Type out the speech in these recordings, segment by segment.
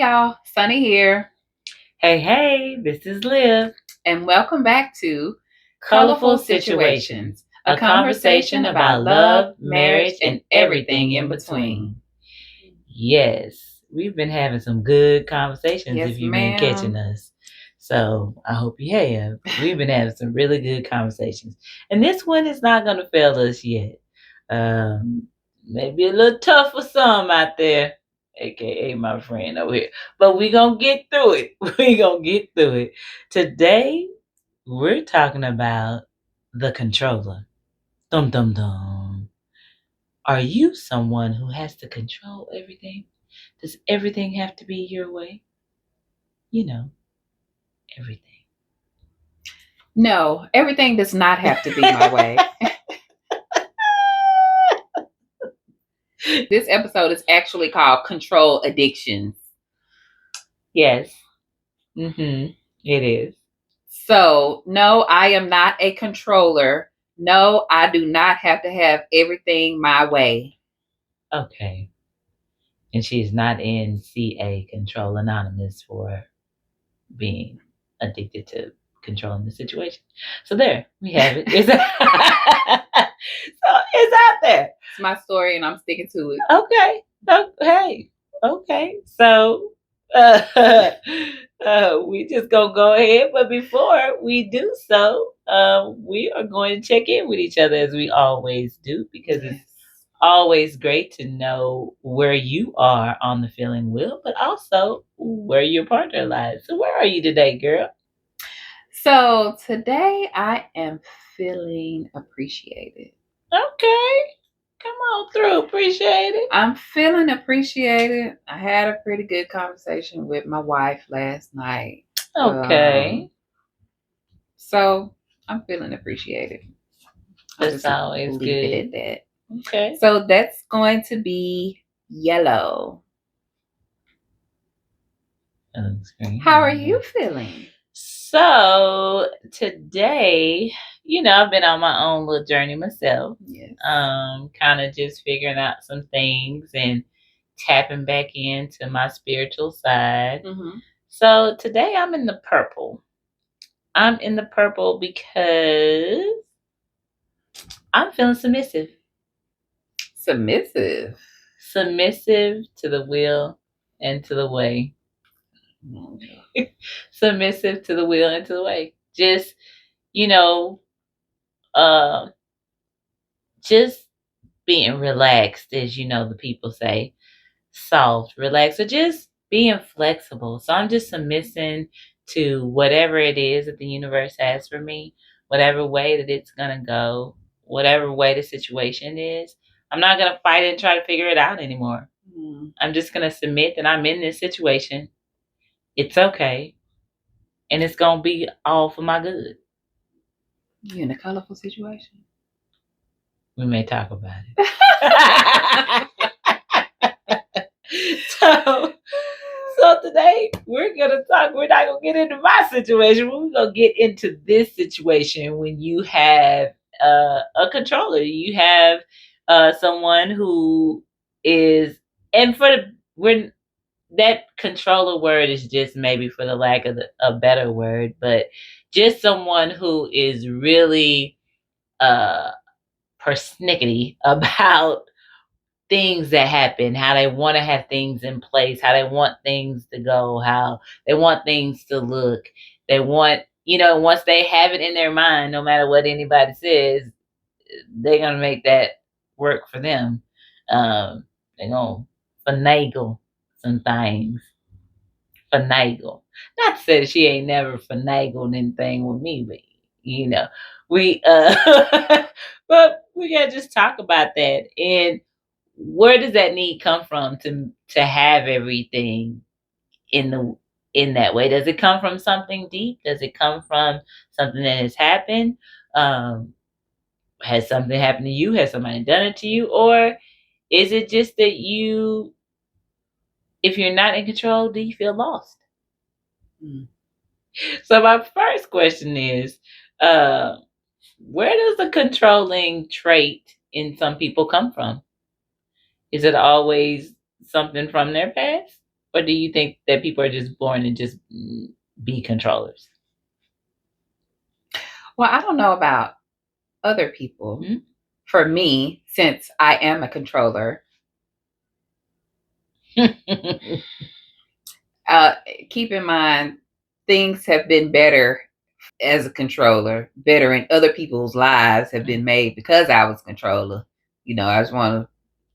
y'all, Sunny here. Hey, this is Liv. And welcome back to Colorful Situations, a conversation about love, marriage, and everything in between. Yes, we've been having some good conversations Yes, if you've ma'am. been catching us. So I hope you have. We've been having some really good conversations. And this one is not going to fail us yet. Maybe a little tough for some out there, aka my friend over here. But we're going to get through it. We're going to get through it. Today, we're talking about the controller. Dum dum dum. Are you someone who has to control everything? Does everything have to be your way? You know, everything. No, everything does not have to be my way. This episode is actually called Control Addictions. Yes. It is. So, no, I am not a controller. No, I do not have to have everything my way. Okay. And she's not in CA, Control Anonymous, for being addicted to controlling the situation. So there, we have it. So it's out there. It's my story and I'm sticking to it. Okay. Hey. Okay. So we just gonna go ahead, but before we do so, we are going to check in with each other as we always do, because it's always great to know where you are on the feeling wheel, but also where your partner lies. So where are you today, girl? So today I am feeling appreciated. Okay. Come on through. Appreciate it. I'm feeling appreciated. I had a pretty good conversation with my wife last night. Okay. So I'm feeling appreciated. That's always leave good. it at that. Okay. So that's going to be yellow. How are you feeling? So today, I've been on my own little journey myself. Yes. Kind of just figuring out some things and tapping back into my spiritual side. Mm-hmm. So today I'm in the purple. I'm in the purple because I'm feeling submissive. Submissive to the will and to the way. Submissive to the will and to the way. Just, just being relaxed, as the people say, soft, relaxed, or just being flexible. So I'm just submitting to whatever it is that the universe has for me, whatever way that it's gonna go, whatever way the situation is. I'm not gonna fight it and try to figure it out anymore. I'm just gonna submit that I'm in this situation. It's okay. And it's gonna be all for my good. You in a colorful situation? We may talk about it. So today we're gonna talk. We're not gonna get into my situation. We're gonna get into this situation when you have a controller. You have someone who is, and when that controller word is just maybe for the lack of a better word, but just someone who is really persnickety about things that happen, how they want to have things in place, how they want things to go, how they want things to look. They want, once they have it in their mind, no matter what anybody says, they're going to make that work for them. They're going to finagle some things. Finagle. Not to say that she ain't never finagled anything with me, but, we, but we got to just talk about that. And where does that need come from to have everything in that way? Does it come from something deep? Does it come from something that has happened? Has something happened to you? Has somebody done it to you? Or is it just that if you're not in control, do you feel lost? So my first question is, where does the controlling trait in some people come from? Is it always something from their past? Or do you think that people are just born to just be controllers? Well, I don't know about other people. Mm-hmm. For me, since I am a controller, keep in mind, things have been better as a controller, better in other people's lives have been made because I was controller. You know, I just want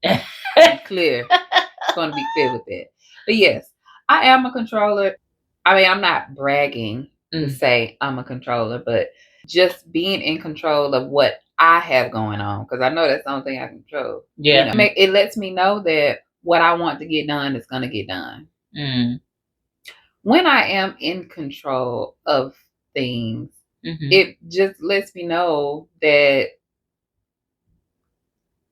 to be clear. Just want to be clear with that. But yes, I am a controller. I mean, I'm not bragging to say I'm a controller, but just being in control of what I have going on, because I know that's the only thing I control. Yeah. You know, it lets me know that what I want to get done is going to get done. When I am in control of things, it just lets me know that,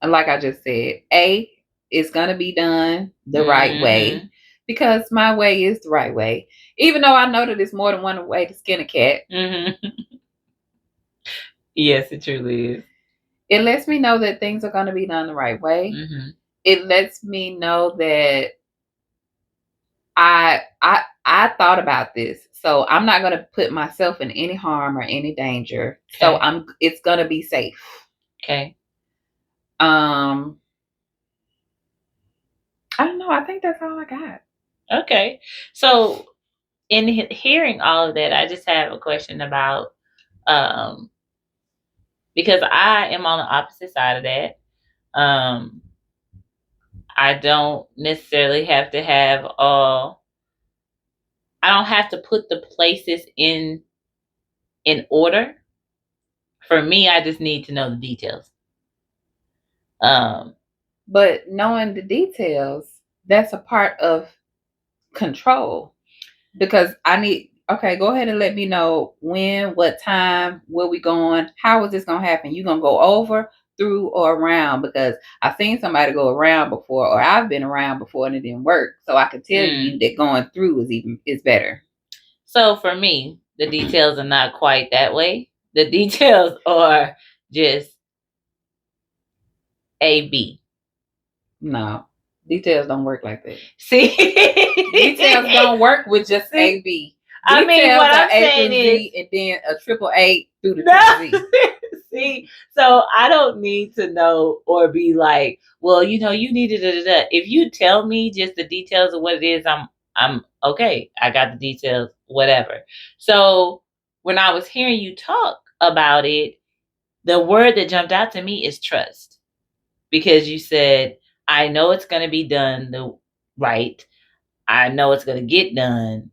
like I just said, it's going to be done the right way, because my way is the right way. Even though I know that there's more than one way to skin a cat. Yes, it truly is. It lets me know that things are going to be done the right way. It lets me know that I thought about this, so I'm not going to put myself in any harm or any danger. Okay. So it's going to be safe. Okay. I don't know. I think that's all I got. Okay. So in hearing all of that, I just have a question about, because I am on the opposite side of that. I don't necessarily have to have I don't have to put the places in order. For me, I just need to know the details. But knowing the details, that's a part of control, because okay, go ahead and let me know when, what time, where we going, how is this going to happen? You going to go over, through, or around? Because I've seen somebody go around before, or I've been around before and it didn't work. So I can tell you that going through is better. So for me, the details are not quite that way. The details are just A-B. No, details don't work like that. See? Details don't work with just A-B. I mean, what I'm saying is, and then a triple A through the triple Z. See, so I don't need to know or be like, well, you know, you need it. If you tell me just the details of what it is, I'm okay. I got the details, whatever. So when I was hearing you talk about it, the word that jumped out to me is trust, because you said, I know it's going to be done right. I know it's going to get done.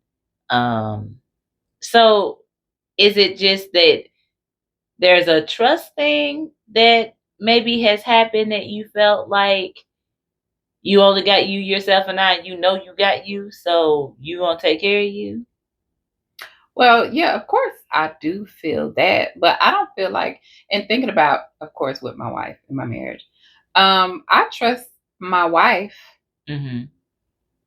So is it just that there's a trust thing that maybe has happened that you felt like you only got you, yourself, and I, you know, you got you, so you gonna take care of you? Well, yeah, of course I do feel that, but I don't feel like, and thinking about, of course, with my wife in my marriage, I trust my wife,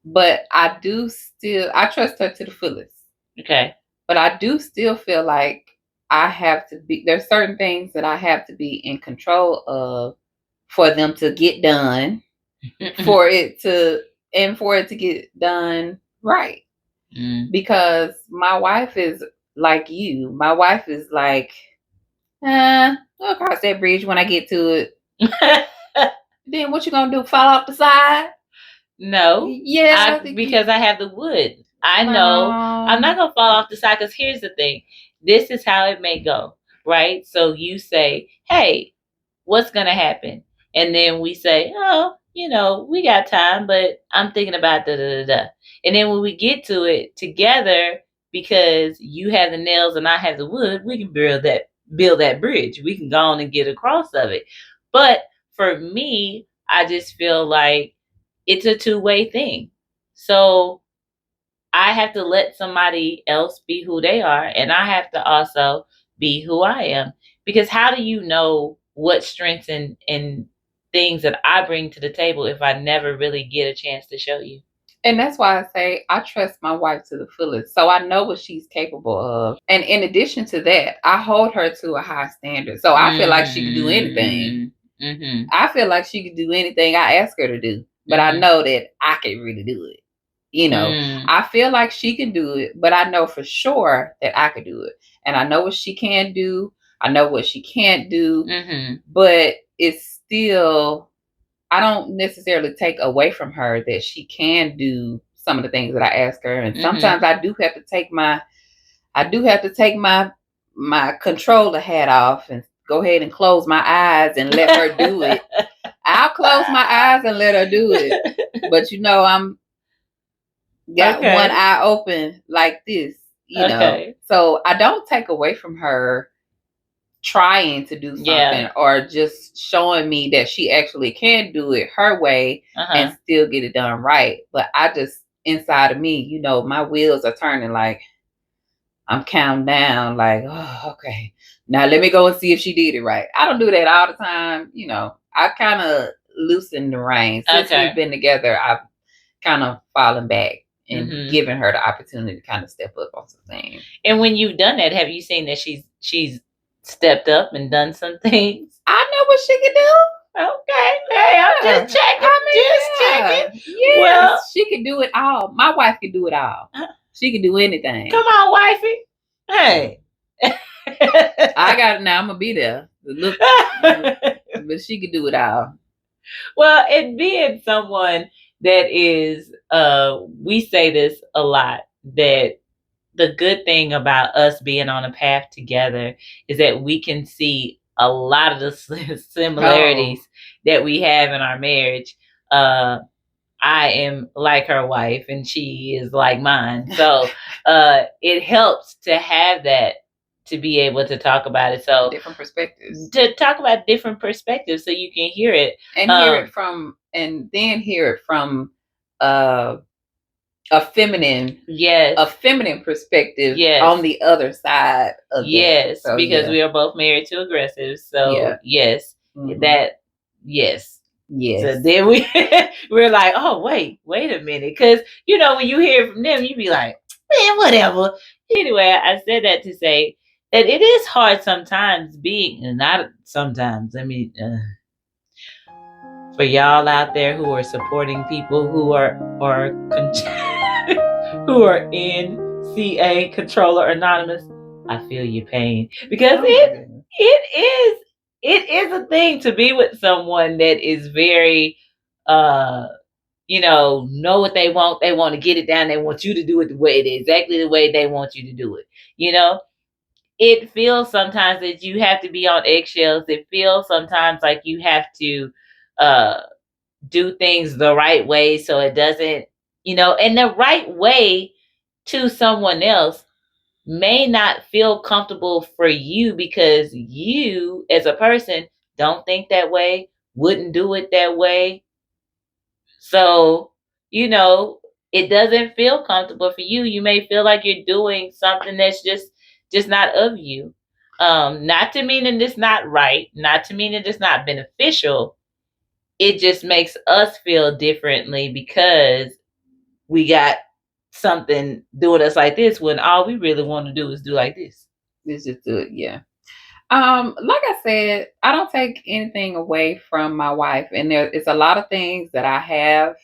but I trust her to the fullest. Okay. But I do still feel like there's certain things that I have to be in control of for them to get done, for it to get done right. Because my wife is like you. My wife is like, I'll cross that bridge when I get to it. Then what you gonna do? Fall off the side? No. Yeah. Because I have the wood. I know I'm not going to fall off the side, because here's the thing. This is how it may go, right? So you say, hey, what's going to happen? And then we say, oh, you know, we got time, but I'm thinking about da-da-da-da. And then when we get to it together, because you have the nails and I have the wood, we can build that bridge. We can go on and get across of it. But for me, I just feel like it's a two-way thing. So I have to let somebody else be who they are, and I have to also be who I am. Because how do you know what strengths and things that I bring to the table if I never really get a chance to show you? And that's why I say I trust my wife to the fullest. So I know what she's capable of. And in addition to that, I hold her to a high standard. So I feel like she can do anything. I feel like she can do anything I ask her to do. But I know that I can really do it. You know, I feel like she can do it, but I know for sure that I could do it. And I know what she can do. I know what she can't do. But it's still, I don't necessarily take away from her that she can do some of the things that I ask her. And sometimes I do have to take my controller hat off and go ahead and close my eyes and let her do it. I'll close my eyes and let her do it. But I'm got one eye open like this, know. So I don't take away from her trying to do something or just showing me that she actually can do it her way and still get it done right. But I just, inside of me, my wheels are turning, like I'm counting down, like, oh, okay, now let me go and see if she did it right. I don't do that all the time. I kind of loosen the reins. Since we've been together, I've kind of fallen back and given her the opportunity to kind of step up on some things. And when you've done that, have you seen that she's stepped up and done some things? I know what she can do. Okay, hey, I'm just checking. Checking. Yes, well, she can do it all. My wife can do it all. She can do anything. Come on, wifey. Hey. I got it now. I'm gonna be there. Look, but she can do it all. Well, and being someone that is, we say this a lot, that the good thing about us being on a path together is that we can see a lot of the similarities that we have in our marriage. I am like her wife and she is like mine. So it helps to have that, to be able to talk about it. So different perspectives. To talk about different perspectives so you can hear it. And hear it from a feminine perspective on the other side of that. So, because we are both married to aggressives. So yes. So then we're like, oh, wait a minute. Because, when you hear from them, you be like, man, whatever. Anyway, I said that to say that it is hard sometimes for y'all out there who are supporting people who are who are in CA Controller Anonymous, I feel your pain. Because it is a thing to be with someone that is very, know what they want. They want to get it down. They want you to do it exactly the way they want you to do it. It feels sometimes that you have to be on eggshells. It feels sometimes like you have to do things the right way so it doesn't, and the right way to someone else may not feel comfortable for you because you as a person don't think that way, wouldn't do it that way. So, it doesn't feel comfortable for you. You may feel like you're doing something that's just not of you. Not to mean that it's not right, not to mean that it's not beneficial. It just makes us feel differently because we got something doing us like this when all we really want to do is do like this. Let's just do it, yeah. Like I said, I don't take anything away from my wife, and it's a lot of things that I have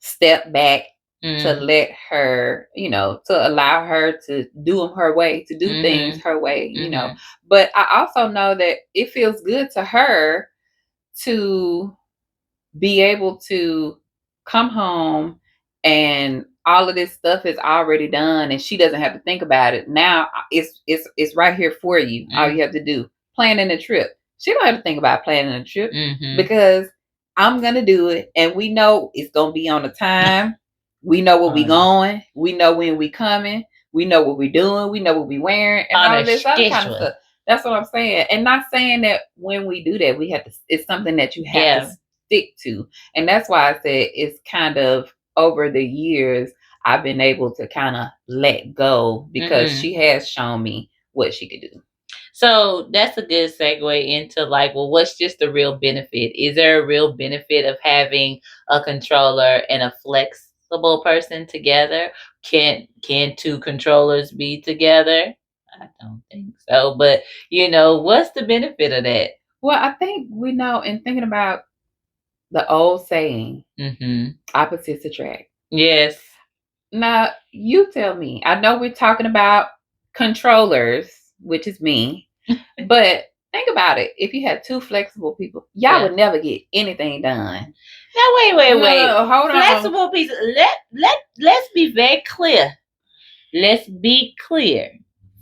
stepped back to let her, to allow her to do them her way, to do things her way, But I also know that it feels good to her to be able to come home and all of this stuff is already done and she doesn't have to think about it. Now it's right here for you. All you have to do, planning a trip. She don't have to think about planning a trip because I'm going to do it. And we know it's going to be on the time. We know where we going. We know when we coming. We know what we're doing. We know what we wearing and all of this other kind of stuff. That's what I'm saying. And not saying that when we do that, we have to, it's something that you have to stick to. And that's why I said it's kind of over the years, I've been able to kind of let go because she has shown me what she could do. So that's a good segue into what's just the real benefit? Is there a real benefit of having a controller and a flexible person together? Can two controllers be together? I don't think so. But, what's the benefit of that? Well, I think we know, in thinking about the old saying, opposites attract. Yes. Now, you tell me. I know we're talking about controllers, which is me, but think about it. If you had two flexible people, y'all would never get anything done. Now, wait. No, hold flexible on. people. Let's be very clear. Let's be clear.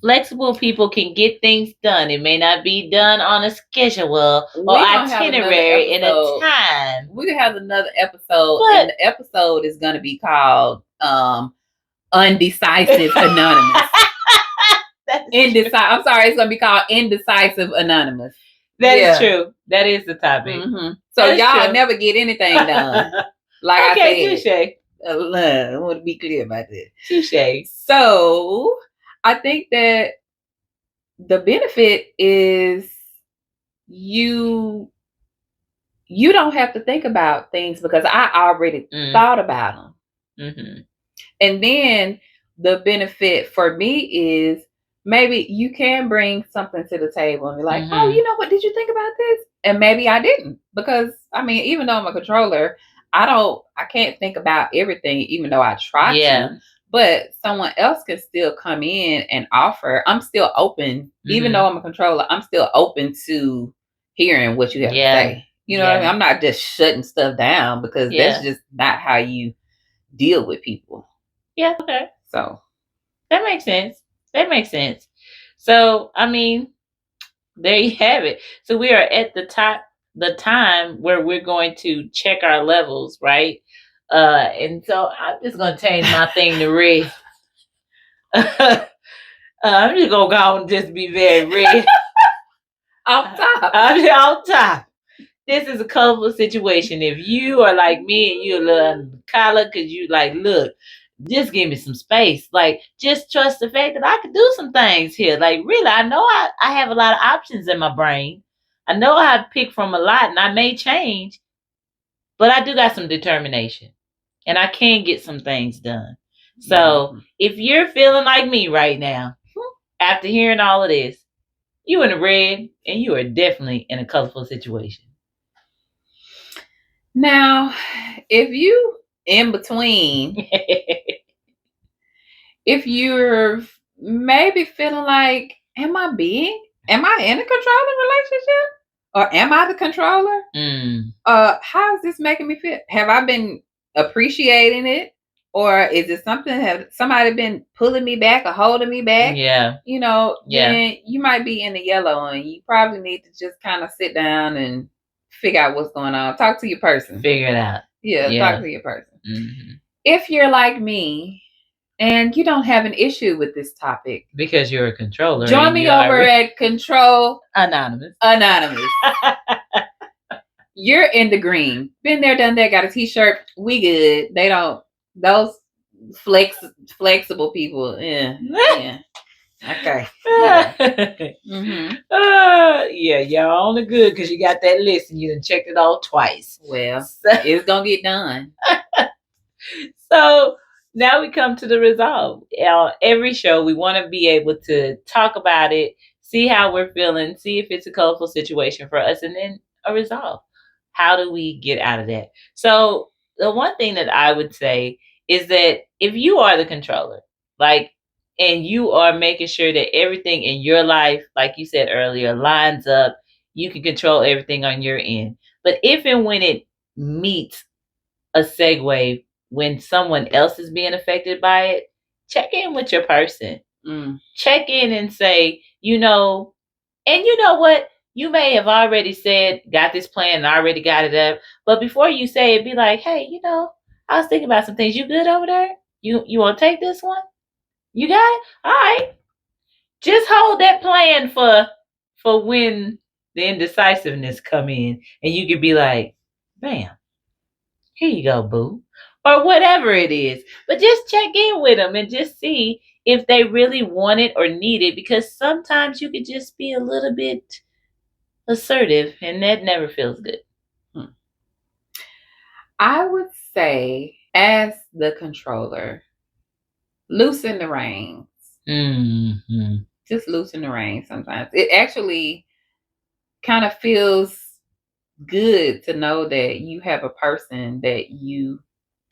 Flexible people can get things done. It may not be done on a schedule or itinerary in a time. We can have another episode, and the episode is going to be called Undecisive Anonymous. I'm sorry, it's going to be called Indecisive Anonymous. That is true. That is the topic. Mm-hmm. So y'all never get anything done. Like I said. I want to be clear about that. Touche. So I think that the benefit is you don't have to think about things because I already thought about them. Mm-hmm. And then the benefit for me is maybe you can bring something to the table and be like, oh, you know what? Did you think about this? And maybe I didn't, because I mean, even though I'm a controller, I can't think about everything, even though I try to. But someone else can still come in and offer. I'm still open, even though I'm a controller. I'm still open to hearing what you have to say. You know what I mean? I'm not just shutting stuff down, because that's just not how you deal with people. Yeah. Okay. So that makes sense. So I mean, there you have it. So we are at the time where we're going to check our levels, right? And so I'm just gonna change my thing to red. I'm just gonna go and just be very red. Off top. This is a colorful situation. If you are like me and you're a little collar because you like, look, just give me some space. Like, just trust the fact that I could do some things here. Like, really, I know I have a lot of options in my brain. I know how to pick from a lot, and I may change, but I do got some determination, and I can get some things done. So if you're feeling like me right now, after hearing all of this, you in the red, and you are definitely in a colorful situation. Now, if you in between, if you're maybe feeling like, am I in a controlling relationship? Or am I the controller? How is this making me feel? Have I been appreciating it? Or is it something, have somebody been pulling me back or holding me back? Yeah. You know, then you might be in the yellow, and you probably need to just kind of sit down and figure out what's going on. Talk to your person. Figure it out. Talk to your person. Mm-hmm. If you're like me and you don't have an issue with this topic, because you're a controller, join me over at Control Anonymous. You're in the green. Been there, done that, got a t-shirt. We good. They don't, those flexible people. Yeah. Okay. Yeah, y'all only good because you got that list and you done checked it all twice. Well, it's gonna get done. So now we come to the resolve. Every show we want to be able to talk about it, see how we're feeling, see if it's a colorful situation for us, and then a resolve. How do we get out of that? So the one thing that I would say is that if you are the controller, and you are making sure that everything in your life, like you said earlier, lines up, you can control everything on your end. But if and when it meets a segue, when someone else is being affected by it, check in with your person. Check in and say, and you know what? You may have already said, got this plan and already got it up. But before you say it, be like, hey, I was thinking about some things. You good over there? You want to take this one? You got it? All right. Just hold that plan for when the indecisiveness come in, and you could be like, bam, here you go, boo. Or whatever it is. But just check in with them and just see if they really want it or need it, because sometimes you could just be a little bit assertive, and that never feels good. I would say, as the controller, loosen the reins. Mm-hmm. Just loosen the reins sometimes. It actually kind of feels good to know that you have a person that you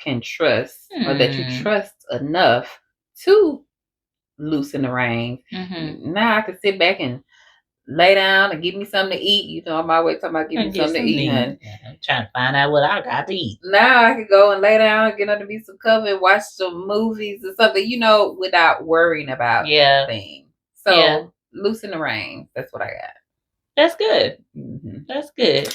can trust or that you trust enough to loosen the reins. Now I can sit back and lay down and give me something to eat. You know, I'm always talking about give me something to eat, honey. I'm trying to find out what I got to eat. Now I can go and lay down, get underneath some cover and watch some movies or something, you know, without worrying about things. So loosen the reins. That's what I got. That's good. That's good.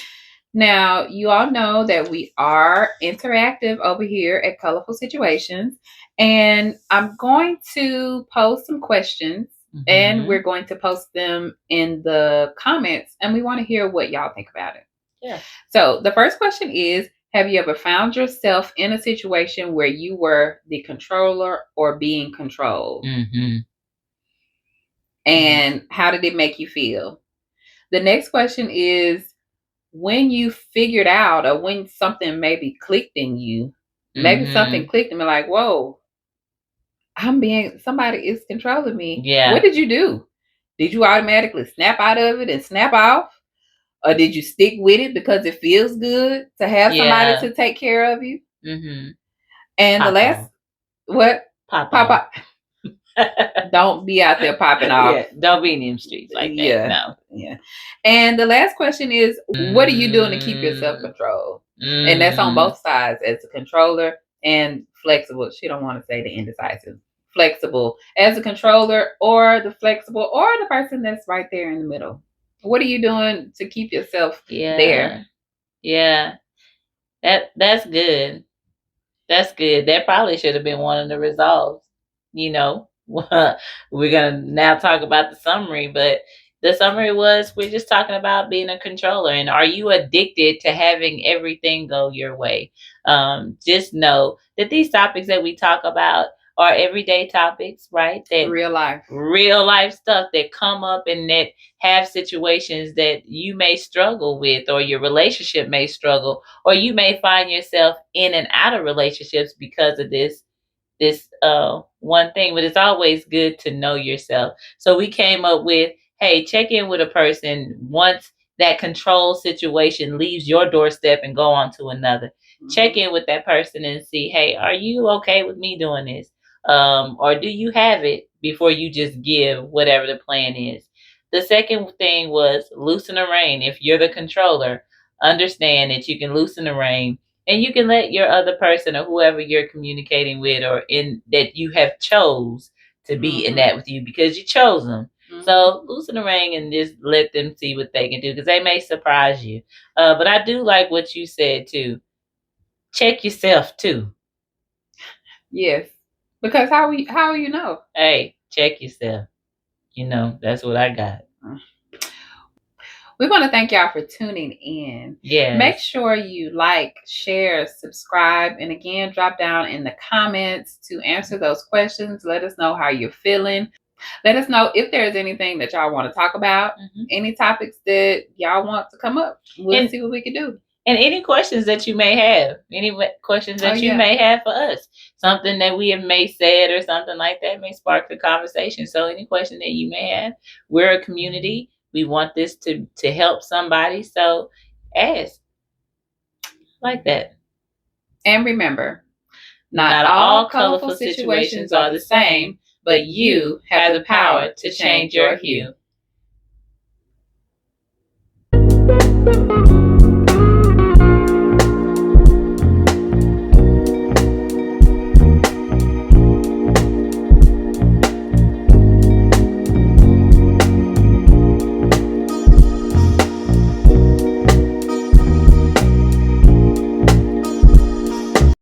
Now, you all know that we are interactive over here at Colorful Situations, and I'm going to post some questions, and we're going to post them in the comments, and we want to hear what y'all think about it. Yeah. So the first question is, have you ever found yourself in a situation where you were the controller or being controlled? And how did it make you feel? The next question is, when you figured out or when something maybe clicked in you, maybe something clicked and be like, whoa, somebody is controlling me. Yeah. What did you do? Did you automatically snap out of it and snap off? Or did you stick with it because it feels good to have somebody to take care of you? And the last, what? Pop. Don't be out there popping off. Yeah, don't be in them streets like that. No. Yeah. And the last question is, what are you doing to keep your self-control? And that's on both sides, as a controller and flexible. She don't want to say the indecisive. Flexible as a controller, or the flexible, or the person that's right there in the middle. What are you doing to keep yourself there? Yeah. That's good. That's good. That probably should have been one of the resolves. You know, we're going to now talk about the summary, but the summary was, we're just talking about being a controller. And are you addicted to having everything go your way? Just know that these topics that we talk about are everyday topics, right? That real life stuff that come up and that have situations that you may struggle with, or your relationship may struggle, or you may find yourself in and out of relationships because of this one thing. But it's always good to know yourself. So we came up with, hey, check in with a person once that control situation leaves your doorstep and go on to another. Check in with that person and see, hey, are you okay with me doing this? Or do you have it before you just give whatever the plan is? The second thing was loosen the rein. If you're the controller, understand that you can loosen the rein, and you can let your other person or whoever you're communicating with, or in that you have chose to be in that with you, because you chose them. So loosen the rein and just let them see what they can do, because they may surprise you. But I do like what you said too. Check yourself too. Yes. Because how you know? Hey, check yourself. You know, that's what I got. We want to thank y'all for tuning in. Yeah. Make sure you like, share, subscribe, and again, drop down in the comments to answer those questions. Let us know how you're feeling. Let us know if there's anything that y'all want to talk about, any topics that y'all want to come up. We'll see what we can do. And any questions that you may have, you may have for us, something that we have may said or something like that may spark the conversation. So any question that you may have, we're a community. We want this to help somebody. So ask like that. And remember, not all colorful situations are the same, but you have the power to change your hue.